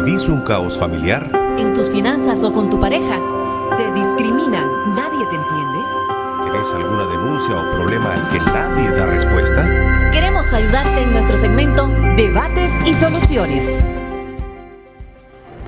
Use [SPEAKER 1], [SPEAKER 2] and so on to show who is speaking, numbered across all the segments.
[SPEAKER 1] ¿Vivís un caos familiar?
[SPEAKER 2] ¿En tus finanzas o con tu pareja? ¿Te discriminan? ¿Nadie te entiende?
[SPEAKER 1] ¿Tenés alguna denuncia o problema al que nadie da respuesta?
[SPEAKER 2] Queremos ayudarte en nuestro segmento Debates y Soluciones.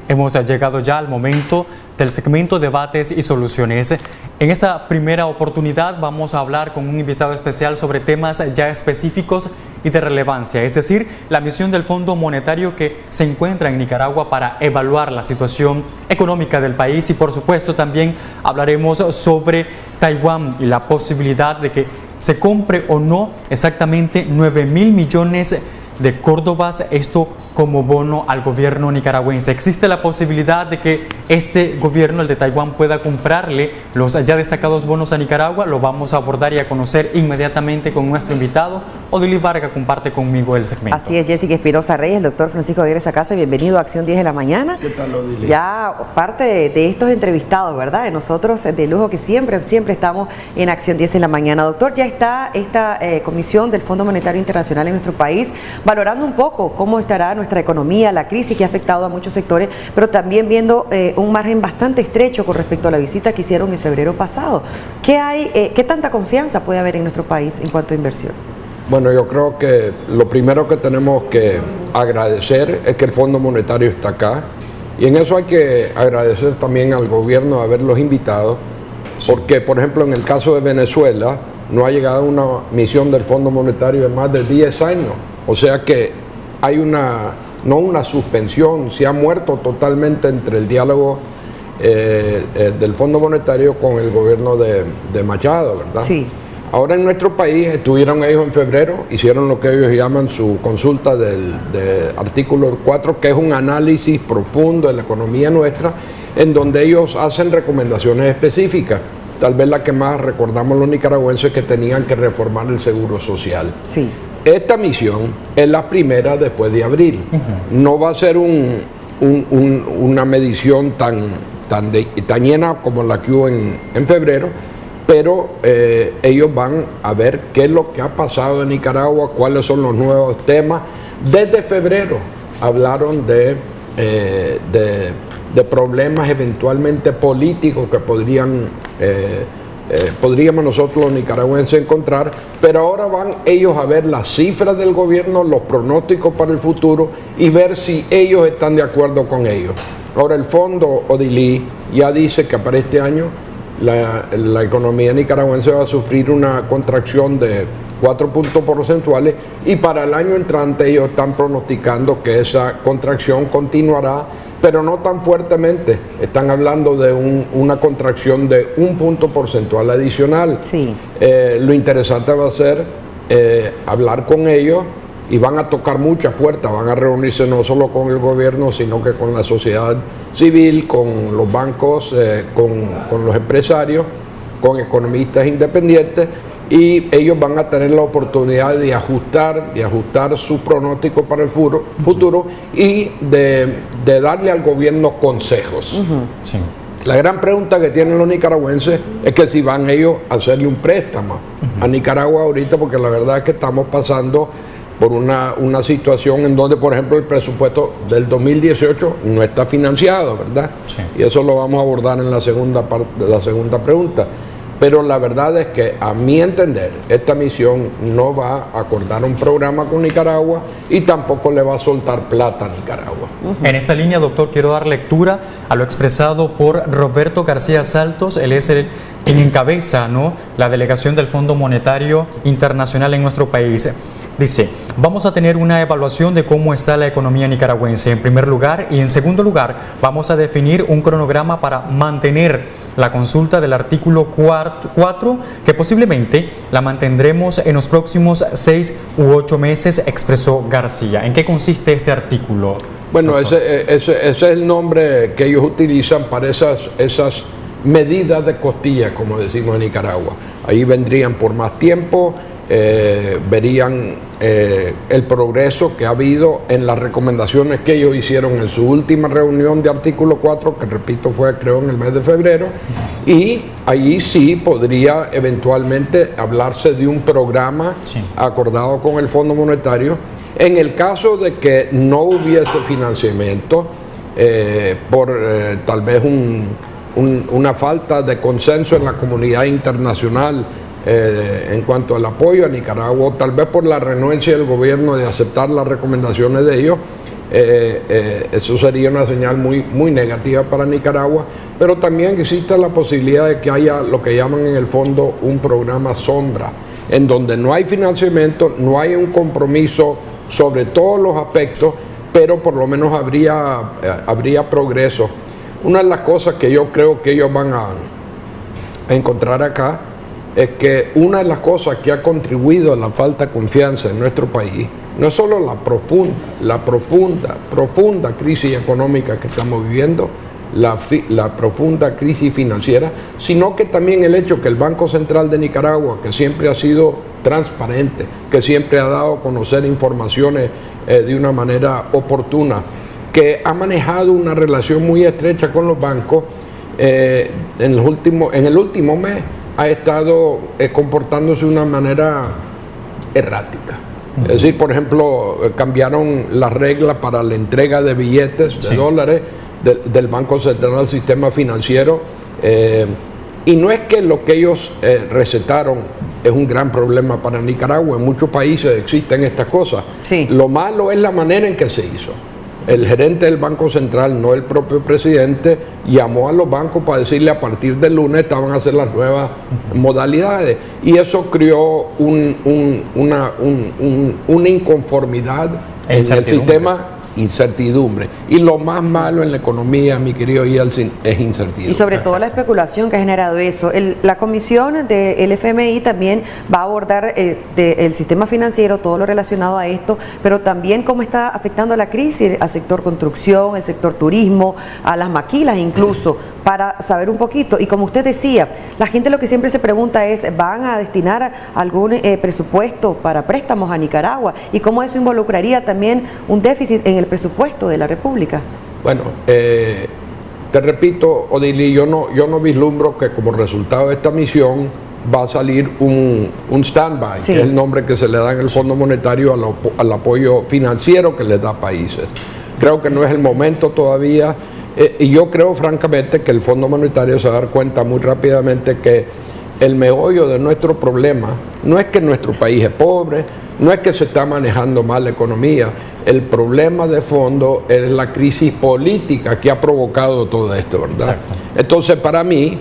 [SPEAKER 3] Hemos llegado ya al momento del segmento Debates y Soluciones. En esta primera oportunidad vamos a hablar con un invitado especial sobre temas ya específicos y de relevancia, es decir, la misión del Fondo Monetario que se encuentra en Nicaragua para evaluar la situación económica del país, y por supuesto también hablaremos sobre Taiwán y la posibilidad de que se compre o no exactamente 9.000 millones de córdobas, esto como bono al gobierno nicaragüense. ¿Existe la posibilidad de que este gobierno, el de Taiwán, pueda comprarle los ya destacados bonos a Nicaragua? Lo vamos a abordar y a conocer inmediatamente con nuestro invitado. Odilí Vargas comparte conmigo el segmento.
[SPEAKER 4] Así es, Jessica Espinosa Reyes, el doctor Francisco Aguirre Sacasa, bienvenido a Acción 10 de la Mañana.
[SPEAKER 5] ¿Qué tal, Odilí?
[SPEAKER 4] Ya parte de estos entrevistados, ¿verdad? De nosotros de lujo que siempre estamos en Acción 10 en la Mañana. Doctor, ya está esta comisión del Fondo Monetario Internacional en nuestro país valorando un poco cómo estará nuestra economía, la crisis que ha afectado a muchos sectores, pero también viendo un margen bastante estrecho con respecto a la visita que hicieron en febrero pasado. ¿Qué tanta confianza puede haber en nuestro país en cuanto a inversión?
[SPEAKER 5] Bueno, yo creo que lo primero que tenemos que agradecer es que el Fondo Monetario está acá, y en eso hay que agradecer también al gobierno de haberlos invitado, porque por ejemplo en el caso de Venezuela no ha llegado una misión del Fondo Monetario en más de 10 años, o sea que hay no una suspensión, se ha muerto totalmente entre el diálogo del Fondo Monetario con el gobierno de Machado, ¿verdad?
[SPEAKER 4] Sí.
[SPEAKER 5] Ahora en nuestro país estuvieron ellos en febrero, hicieron lo que ellos llaman su consulta del artículo 4, que es un análisis profundo de la economía nuestra, en donde ellos hacen recomendaciones específicas. Tal vez la que más recordamos los nicaragüenses, que tenían que reformar el seguro social.
[SPEAKER 4] Sí.
[SPEAKER 5] Esta misión es la primera después de abril. No va a ser una medición tan llena como la que hubo en febrero, pero ellos van a ver qué es lo que ha pasado en Nicaragua, cuáles son los nuevos temas. Desde febrero hablaron de problemas eventualmente políticos que podríamos nosotros los nicaragüenses encontrar, pero ahora van ellos a ver las cifras del gobierno, los pronósticos para el futuro y ver si ellos están de acuerdo con ellos. Ahora el fondo Odilí ya dice que para este año la economía nicaragüense va a sufrir una contracción de 4 puntos porcentuales, y para el año entrante ellos están pronosticando que esa contracción continuará, pero no tan fuertemente. Están hablando de una contracción de 1 punto porcentual adicional.
[SPEAKER 4] Sí.
[SPEAKER 5] Lo interesante va a ser hablar con ellos, y van a tocar muchas puertas, van a reunirse no solo con el gobierno, sino que con la sociedad civil, con los bancos, con los empresarios, con economistas independientes, y ellos van a tener la oportunidad de ajustar su pronóstico para el futuro y de darle al gobierno consejos.
[SPEAKER 3] Sí.
[SPEAKER 5] La gran pregunta que tienen los nicaragüenses es que si van ellos a hacerle un préstamo a Nicaragua ahorita, porque la verdad es que estamos pasando por una situación en donde, por ejemplo, el presupuesto del 2018 no está financiado, ¿verdad?
[SPEAKER 3] Sí.
[SPEAKER 5] Y eso lo vamos a abordar en la segunda parte de la segunda pregunta. Pero la verdad es que, a mi entender, esta misión no va a acordar un programa con Nicaragua y tampoco le va a soltar plata a Nicaragua.
[SPEAKER 3] En esa línea, doctor, quiero dar lectura a lo expresado por Roberto García Saltos. Él es quien encabeza, ¿no?, la delegación del Fondo Monetario Internacional en nuestro país. Dice: vamos a tener una evaluación de cómo está la economía nicaragüense en primer lugar, y en segundo lugar vamos a definir un cronograma para mantener la consulta del artículo 4, que posiblemente la mantendremos en los próximos 6 u 8 meses, expresó García. ¿En qué consiste este artículo?
[SPEAKER 5] Bueno, ese es el nombre que ellos utilizan para esas medidas de costilla, como decimos en Nicaragua. Ahí vendrían por más tiempo, verían el progreso que ha habido en las recomendaciones que ellos hicieron en su última reunión de artículo 4, que repito fue creo en el mes de febrero, y allí sí podría eventualmente hablarse de un programa acordado con el Fondo Monetario. En el caso de que no hubiese financiamiento, por tal vez una falta de consenso en la comunidad internacional en cuanto al apoyo a Nicaragua, o tal vez por la renuencia del gobierno de aceptar las recomendaciones de ellos. Eso sería una señal muy negativa para Nicaragua, pero también existe la posibilidad de que haya lo que llaman en el fondo un programa sombra, en donde no hay financiamiento, no hay un compromiso sobre todos los aspectos, pero por lo menos habría progreso. Una de las cosas que yo creo que ellos van a encontrar acá es que una de las cosas que ha contribuido a la falta de confianza en nuestro país no es solo la profunda crisis económica que estamos viviendo, la profunda crisis financiera, sino que también el hecho que el Banco Central de Nicaragua, que siempre ha sido transparente, que siempre ha dado a conocer informaciones de una manera oportuna, que ha manejado una relación muy estrecha con los bancos, en el último mes ha estado comportándose de una manera errática. Es decir, por ejemplo, cambiaron las reglas para la entrega de billetes de dólares del Banco Central al sistema financiero, y no es que lo que ellos recetaron es un gran problema para Nicaragua. En muchos países existen estas cosas. Lo malo es la manera en que se hizo. El gerente del Banco Central, no el propio presidente, llamó a los bancos para decirle a partir del lunes estaban a hacer las nuevas modalidades, y eso creó una inconformidad en el sistema, incertidumbre. Y lo más malo en la economía, mi querido Yeltsin, es incertidumbre.
[SPEAKER 4] Y sobre todo la especulación que ha generado eso. La comisión del FMI también va a abordar el sistema financiero, todo lo relacionado a esto, pero también cómo está afectando la crisis al sector construcción, el sector turismo, a las maquilas incluso, para saber un poquito. Y como usted decía, la gente lo que siempre se pregunta es, ¿van a destinar algún presupuesto para préstamos a Nicaragua? ¿Y cómo eso involucraría también un déficit en el presupuesto de la República?
[SPEAKER 5] Bueno, te repito, Odili, yo no vislumbro que como resultado de esta misión va a salir un stand-by, que es el nombre que se le da en el Fondo Monetario al apoyo financiero que le da a países. Creo que no es el momento todavía. Y yo creo francamente que el Fondo Monetario se va a dar cuenta muy rápidamente que el meollo de nuestro problema no es que nuestro país es pobre, no es que se está manejando mal la economía. El problema de fondo es la crisis política que ha provocado todo esto, ¿verdad? Exacto. Entonces, para mí,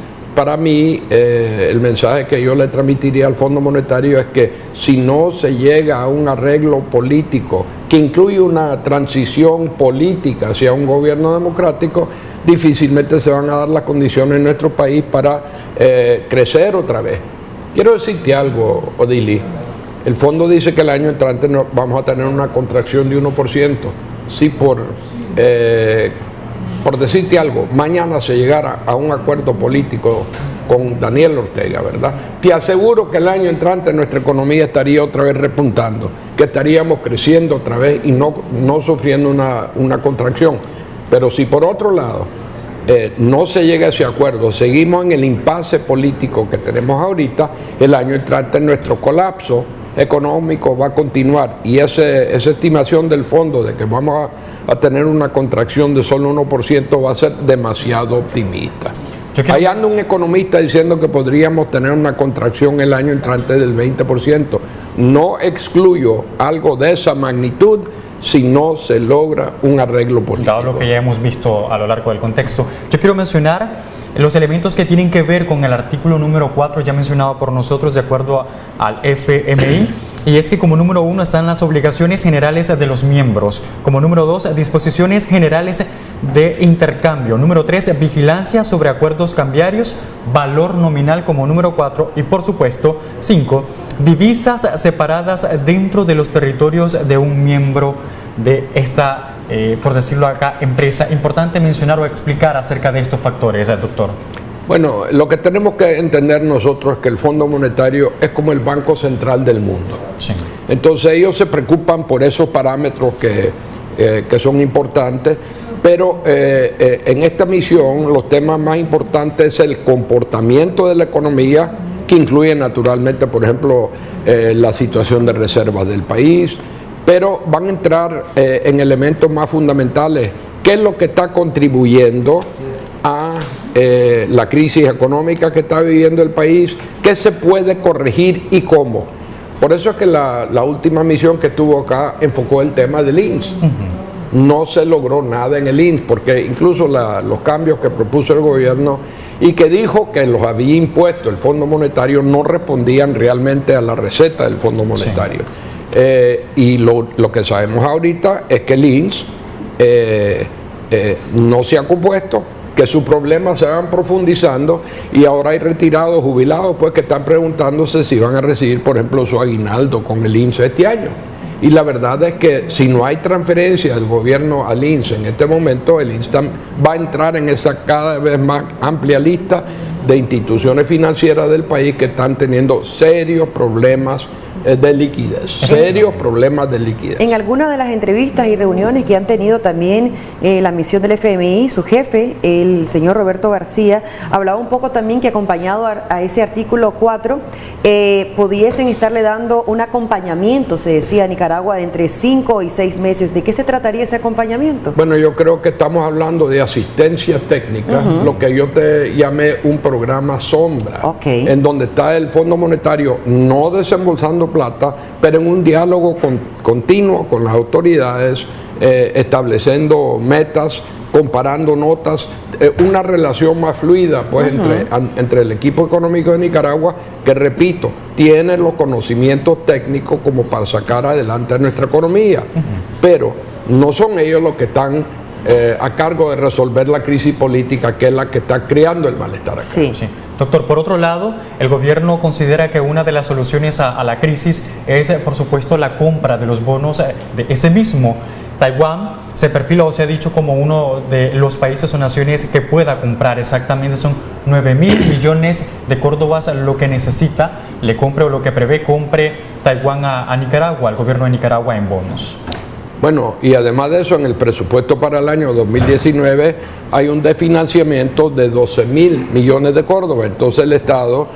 [SPEAKER 5] el mensaje que yo le transmitiría al Fondo Monetario es que si no se llega a un arreglo político que incluye una transición política hacia un gobierno democrático, difícilmente se van a dar las condiciones en nuestro país para crecer otra vez. Quiero decirte algo, Odili. El fondo dice que el año entrante vamos a tener una contracción de 1%. Si por decirte algo, mañana se llegara a un acuerdo político con Daniel Ortega, ¿verdad? Te aseguro que el año entrante nuestra economía estaría otra vez repuntando, que estaríamos creciendo otra vez y no sufriendo una contracción. Pero si por otro lado no se llega a ese acuerdo, seguimos en el impasse político que tenemos ahorita, el año entrante nuestro colapso económico va a continuar, y esa estimación del fondo de que vamos a tener una contracción de solo 1% va a ser demasiado optimista. Ahí anda un economista diciendo que podríamos tener una contracción el año entrante del 20%. No excluyo algo de esa magnitud si no se logra un arreglo político.
[SPEAKER 3] Dado lo que ya hemos visto a lo largo del contexto, yo quiero mencionar los elementos que tienen que ver con el artículo número 4 ya mencionado por nosotros de acuerdo al FMI, y es que como número 1 están las obligaciones generales de los miembros, como número 2 disposiciones generales de intercambio, número 3 vigilancia sobre acuerdos cambiarios, valor nominal como número 4 y por supuesto 5 divisas separadas dentro de los territorios de un miembro de esta, por decirlo acá, empresa. Importante mencionar o explicar acerca de estos factores, doctor.
[SPEAKER 5] Bueno, lo que tenemos que entender nosotros es que el Fondo Monetario es como el Banco Central del mundo. Sí. Entonces ellos se preocupan por esos parámetros que son importantes, pero en esta misión los temas más importantes es el comportamiento de la economía, que incluye naturalmente, por ejemplo, la situación de reservas del país, pero van a entrar en elementos más fundamentales qué es lo que está contribuyendo a la crisis económica que está viviendo el país, qué se puede corregir y cómo. Por eso es que la última misión que estuvo acá enfocó el tema del INSS. No se logró nada en el INSS, porque incluso los cambios que propuso el gobierno y que dijo que los había impuesto el Fondo Monetario no respondían realmente a la receta del Fondo Monetario. Y lo que sabemos ahorita es que el INSS no se ha compuesto, que sus problemas se van profundizando y ahora hay retirados, jubilados, pues que están preguntándose si van a recibir, por ejemplo, su aguinaldo con el INSS este año. Y la verdad es que si no hay transferencia del gobierno al INSS en este momento, el INSS va a entrar en esa cada vez más amplia lista de instituciones financieras del país que están teniendo serios problemas de liquidez, serios problemas de liquidez.
[SPEAKER 4] En algunas de las entrevistas y reuniones que han tenido también la misión del FMI, su jefe, el señor Roberto García, hablaba un poco también que acompañado a ese artículo 4, pudiesen estarle dando un acompañamiento, se decía, a Nicaragua de entre 5 y 6 meses. ¿De qué se trataría ese acompañamiento?
[SPEAKER 5] Bueno, yo creo que estamos hablando de asistencia técnica, lo que yo te llamé un programa sombra, en donde está el Fondo Monetario no desembolsando plata, pero en un diálogo continuo con las autoridades, estableciendo metas, comparando notas, una relación más fluida pues entre el equipo económico de Nicaragua, que repito, tiene los conocimientos técnicos como para sacar adelante nuestra economía, pero no son ellos los que están a cargo de resolver la crisis política, que es la que está creando el malestar acá.
[SPEAKER 3] Sí. Doctor, por otro lado, el gobierno considera que una de las soluciones a la crisis es, por supuesto, la compra de los bonos de ese mismo. Taiwán se perfila o se ha dicho como uno de los países o naciones que pueda comprar. Exactamente son 9.000 millones de córdobas lo que necesita, le compre o lo que prevé compre Taiwán a Nicaragua, al gobierno de Nicaragua en bonos.
[SPEAKER 5] Bueno, y además de eso, en el presupuesto para el año 2019 hay un desfinanciamiento de 12.000 millones de córdobas. Entonces el Estado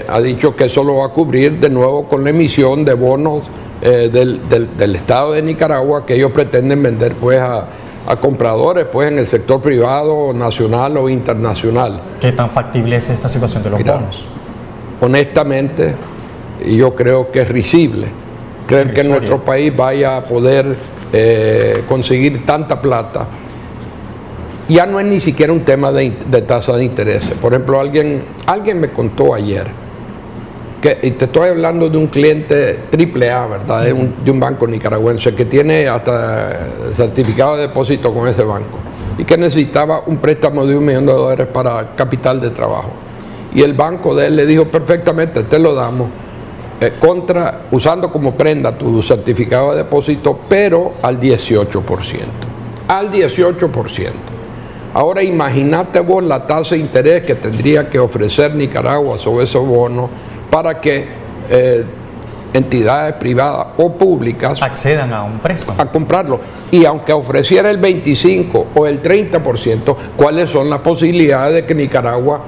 [SPEAKER 5] ha dicho que eso lo va a cubrir de nuevo con la emisión de bonos del Estado de Nicaragua, que ellos pretenden vender pues a compradores pues en el sector privado, nacional o internacional.
[SPEAKER 3] ¿Qué tan factible es esta situación de los bonos?
[SPEAKER 5] Honestamente, yo creo que es risible creer que nuestro país vaya a poder conseguir tanta plata. Ya no es ni siquiera un tema de tasa de interés. Por ejemplo, alguien me contó ayer, y te estoy hablando de un cliente AAA, ¿verdad? De un banco nicaragüense que tiene hasta certificado de depósito con ese banco y que necesitaba un préstamo de $1 millón para capital de trabajo. Y el banco de él le dijo: perfectamente, te lo damos, usando como prenda tu certificado de depósito, pero al 18%. Al 18%. Ahora imagínate vos la tasa de interés que tendría que ofrecer Nicaragua sobre esos bonos para que entidades privadas o públicas
[SPEAKER 3] accedan a un préstamo,
[SPEAKER 5] a comprarlo. Y aunque ofreciera el 25 o el 30%, ¿cuáles son las posibilidades de que Nicaragua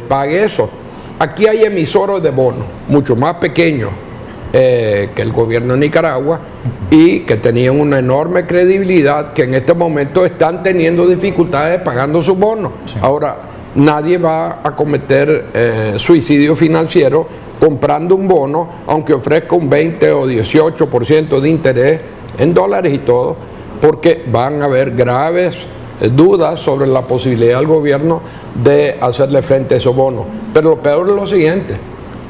[SPEAKER 5] pague eso? Aquí hay emisores de bonos mucho más pequeños que el gobierno de Nicaragua y que tenían una enorme credibilidad, que en este momento están teniendo dificultades pagando sus bonos. Sí. Ahora, nadie va a cometer suicidio financiero comprando un bono, aunque ofrezca un 20 o 18% de interés en dólares y todo, porque van a haber graves dudas sobre la posibilidad del gobierno de hacerle frente a esos bonos. Pero lo peor es lo siguiente: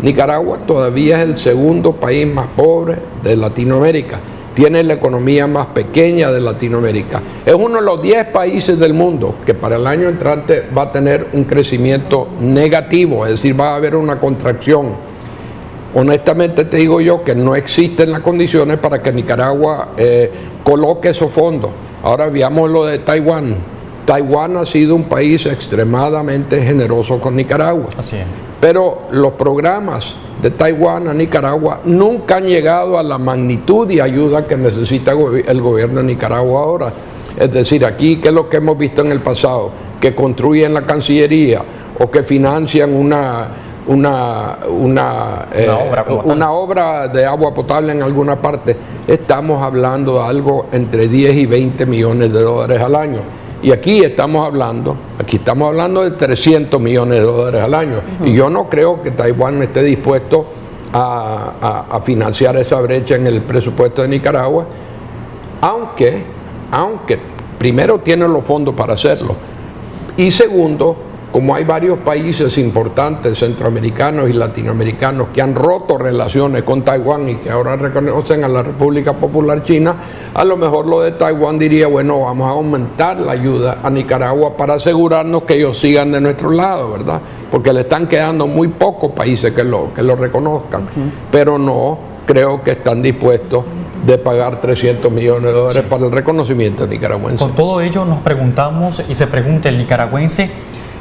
[SPEAKER 5] Nicaragua todavía es el segundo país más pobre de Latinoamérica, tiene la economía más pequeña de Latinoamérica, es uno de los 10 países del mundo que para el año entrante va a tener un crecimiento negativo, es decir, va a haber una contracción. Honestamente te digo yo que no existen las condiciones para que Nicaragua coloque esos fondos. Ahora veamos lo de Taiwán. Taiwán ha sido un país extremadamente generoso con Nicaragua.
[SPEAKER 3] Así es.
[SPEAKER 5] Pero los programas de Taiwán a Nicaragua nunca han llegado a la magnitud y ayuda que necesita el gobierno de Nicaragua ahora. Es decir, aquí, ¿qué es lo que hemos visto en el pasado? Que construyen la Cancillería o que financian una una obra de agua potable en alguna parte, estamos hablando de algo entre 10 y 20 millones de dólares al año. Y aquí estamos hablando de 300 millones de dólares al año. Y yo no creo que Taiwán esté dispuesto a financiar esa brecha en el presupuesto de Nicaragua, aunque primero tiene los fondos para hacerlo. Y segundo, como hay varios países importantes, centroamericanos y latinoamericanos, que han roto relaciones con Taiwán y que ahora reconocen a la República Popular China, a lo mejor lo de Taiwán diría, bueno, vamos a aumentar la ayuda a Nicaragua para asegurarnos que ellos sigan de nuestro lado, ¿verdad? Porque le están quedando muy pocos países que lo reconozcan, pero no creo que están dispuestos de pagar 300 millones de dólares para el reconocimiento nicaragüense.
[SPEAKER 3] Con todo ello nos preguntamos y se pregunta el nicaragüense,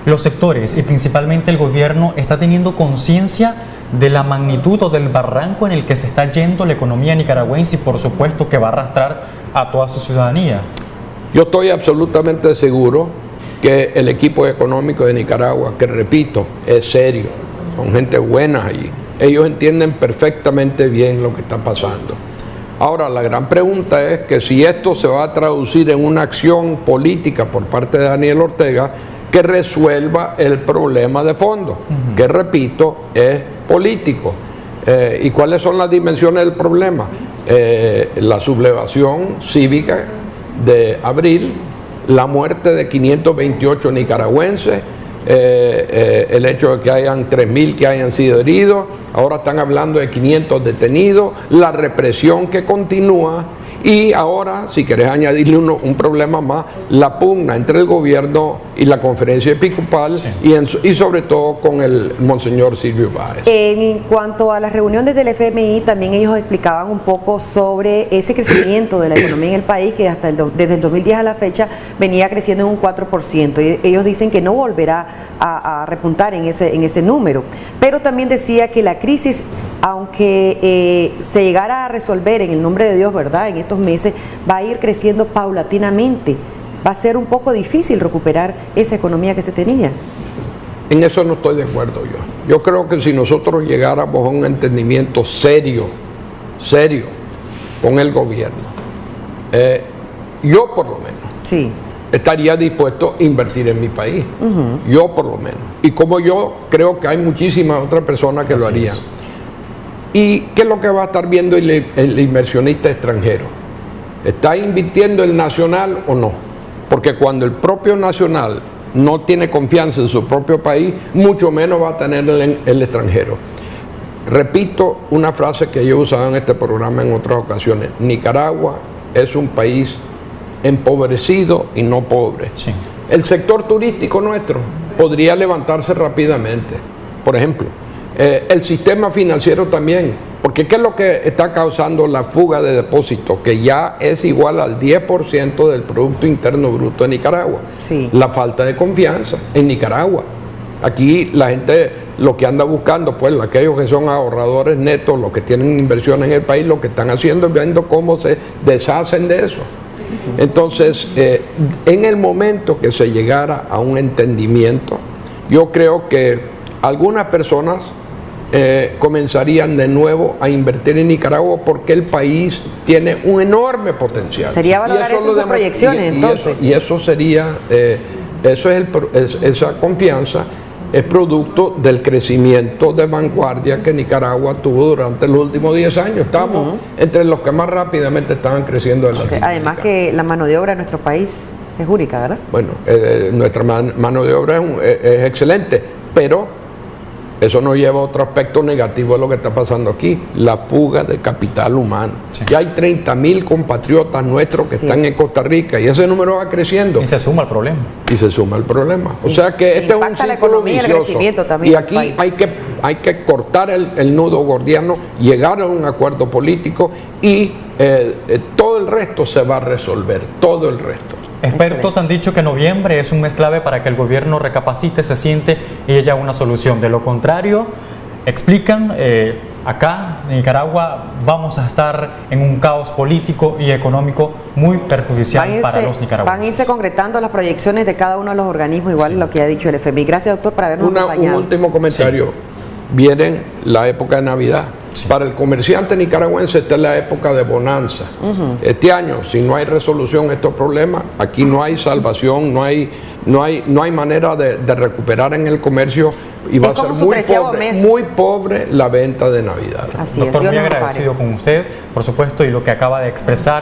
[SPEAKER 3] los sectores y principalmente el gobierno está teniendo conciencia de la magnitud o del barranco en el que se está yendo la economía nicaragüense y por supuesto que va a arrastrar a toda su ciudadanía.
[SPEAKER 5] Yo estoy absolutamente seguro que el equipo económico de Nicaragua, que repito, es serio, son gente buena allí, ellos entienden perfectamente bien lo que está pasando. Ahora, la gran pregunta es que si esto se va a traducir en una acción política por parte de Daniel Ortega que resuelva el problema de fondo, que repito, es político. ¿Y cuáles son las dimensiones del problema? La sublevación cívica de abril, la muerte de 528 nicaragüenses, el hecho de que hayan 3.000 que hayan sido heridos, ahora están hablando de 500 detenidos, la represión que continúa y ahora, si querés añadirle un problema más, la pugna entre el gobierno y la conferencia episcopal y sobre todo con el monseñor Silvio Báez.
[SPEAKER 4] En cuanto a las reuniones del FMI, también ellos explicaban un poco sobre ese crecimiento de la economía en el país que desde el 2010 a la fecha venía creciendo en un 4%. Y ellos dicen que no volverá a repuntar en ese número. Pero también decía que la crisis, aunque se llegara a resolver en el nombre de Dios, ¿verdad?, en estos meses, va a ir creciendo paulatinamente. Va a ser un poco difícil recuperar esa economía que se tenía.
[SPEAKER 5] En eso no estoy de acuerdo yo. Yo creo que si nosotros llegáramos a un entendimiento serio con el gobierno, yo por lo menos estaría dispuesto a invertir en mi país. Yo por lo menos. Y como yo, creo que hay muchísimas otras personas que lo harían. ¿Y qué es lo que va a estar viendo el inversionista extranjero? ¿Está invirtiendo el nacional o no? Porque cuando el propio nacional no tiene confianza en su propio país, mucho menos va a tener el extranjero. Repito una frase que yo he usado en este programa en otras ocasiones. Nicaragua es un país empobrecido y no pobre. El sector turístico nuestro podría levantarse rápidamente. Por ejemplo, el sistema financiero también, porque ¿qué es lo que está causando la fuga de depósitos? Que ya es igual al 10% del Producto Interno Bruto de Nicaragua. La falta de confianza en Nicaragua. Aquí la gente lo que anda buscando, pues aquellos que son ahorradores netos, los que tienen inversiones en el país, lo que están haciendo es viendo cómo se deshacen de eso. Entonces, en el momento que se llegara a un entendimiento, yo creo que algunas personas comenzarían de nuevo a invertir en Nicaragua porque el país tiene un enorme potencial.
[SPEAKER 4] Sería valorar eso en sus proyecciones, entonces.
[SPEAKER 5] Y eso sería, esa confianza es producto del crecimiento de vanguardia que Nicaragua tuvo durante los últimos 10 años. Estamos entre los que más rápidamente estaban creciendo en Latinoamérica.
[SPEAKER 4] Además que la mano de obra en nuestro país es única, ¿verdad?
[SPEAKER 5] Bueno, nuestra mano de obra es excelente, pero eso nos lleva a otro aspecto negativo de lo que está pasando aquí, la fuga de capital humano. Ya hay 30.000 compatriotas nuestros que están en Costa Rica y ese número va creciendo.
[SPEAKER 3] Y se suma el problema.
[SPEAKER 5] O sea que este es un círculo vicioso. Y aquí hay que cortar el nudo gordiano, llegar a un acuerdo político y todo el resto se va a resolver, todo el resto.
[SPEAKER 3] Expertos han dicho que noviembre es un mes clave para que el gobierno recapacite, se siente y haya una solución. De lo contrario, explican, acá en Nicaragua vamos a estar en un caos político y económico muy perjudicial para los nicaragüenses.
[SPEAKER 4] Van a irse concretando las proyecciones de cada uno de los organismos, igual lo que ha dicho el FMI. Gracias, doctor, por habernos acompañado.
[SPEAKER 5] Un último comentario. viene la época de Navidad. Sí. Para el comerciante nicaragüense esta es la época de bonanza. Este año, si no hay resolución a estos problemas, aquí no hay salvación, no hay manera de recuperar en el comercio y va a ser muy pobre la venta de Navidad.
[SPEAKER 3] Así Doctor, muy agradecido con usted, por supuesto, y lo que acaba de expresar.